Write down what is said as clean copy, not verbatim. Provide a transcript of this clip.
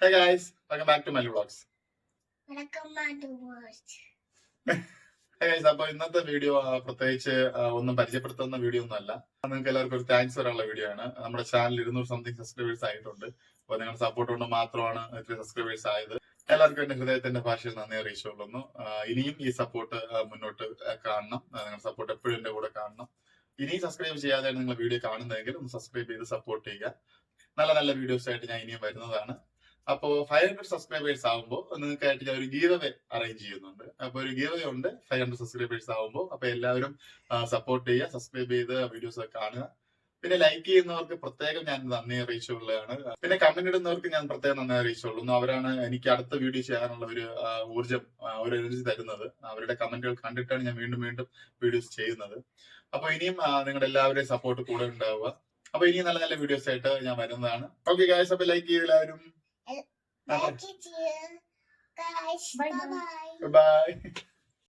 Hey guys, welcome back to my vlogs. Hey guys, അപ്പോൾ ഇന്നത്തെ video പ്രത്യേകിച്ച് ഒന്നും പരിചയപ്പെടുത്തുന്ന വീഡിയോ ഒന്നും അല്ല. നിങ്ങൾക്ക് എല്ലാവർക്കും ഒരു താങ്ക്സ് വരാനുള്ള വീഡിയോ ആണ്. നമ്മുടെ ചാനൽ 200 സംതിങ് സബ്സ്ക്രൈബേഴ്സ് ആയിട്ടുണ്ട്. അപ്പോൾ നിങ്ങളുടെ സപ്പോർട്ട് കൊണ്ട് മാത്രമാണ് ഇത്രയും സബ്സ്ക്രൈബേഴ്സ് ആയത്. എല്ലാവർക്കും എന്റെ ഹൃദയത്തിന്റെ ഭാഷയിൽ നന്ദി അറിയിച്ചുകൊള്ളുന്നു. ഇനിയും ഈ സപ്പോർട്ട് മുന്നോട്ട് കാണണം. നിങ്ങളുടെ സപ്പോർട്ട് എപ്പോഴും എന്റെ കൂടെ കാണണം. ഇനിയും സബ്സ്ക്രൈബ് ചെയ്യാതെ നിങ്ങൾ വീഡിയോ കാണുന്നതെങ്കിൽ ഒന്ന് സബ്സ്ക്രൈബ് ചെയ്ത് സപ്പോർട്ട് ചെയ്യുക. നല്ല നല്ല വീഡിയോസ് ആയിട്ട് ഞാൻ ഇനിയും വരുന്നതാണ്. അപ്പോൾ 500 സബ്സ്ക്രൈബേഴ്സ് ആകുമ്പോൾ നിങ്ങൾക്കായിട്ട് ഞാൻ ഒരു ഗീവ് അവേ അറേഞ്ച് ചെയ്യുന്നുണ്ട്. അപ്പൊ ഒരു ഗീവ് അവേ ഉണ്ട് 500 സബ്സ്ക്രൈബേഴ്സ് ആകുമ്പോൾ. അപ്പൊ എല്ലാവരും സപ്പോർട്ട് ചെയ്യുക, സബ്സ്ക്രൈബ് ചെയ്ത് വീഡിയോസ് ഒക്കെ കാണുക. പിന്നെ ലൈക്ക് ചെയ്യുന്നവർക്ക് പ്രത്യേകം ഞാൻ നന്ദി അറിയിച്ചുകൊള്ളുകയാണ്. പിന്നെ കമന്റ് ഇടുന്നവർക്ക് ഞാൻ പ്രത്യേകം നന്ദി അറിയിച്ചുകൊള്ളുന്നു. അവരാണ് എനിക്ക് അടുത്ത വീഡിയോ ചെയ്യാനുള്ള ഒരു ഊർജ്ജം, ഒരു എനർജി തരുന്നത്. അവരുടെ കമന്റുകൾ കണ്ടിട്ടാണ് ഞാൻ വീണ്ടും വീണ്ടും വീഡിയോസ് ചെയ്യുന്നത്. അപ്പൊ ഇനിയും നിങ്ങളുടെ എല്ലാവരുടെയും സപ്പോർട്ട് കൂടെ ഉണ്ടാവുക. അപ്പൊ ഇനിയും നല്ല നല്ല വീഡിയോസ് ആയിട്ട് ഞാൻ വരുന്നതാണ്. ഓക്കെ ഗൈസ്, അപ്പൊ ലൈക്ക് ചെയ്ത് എല്ലാവരും. Like it, guys. Bye bye. Bye.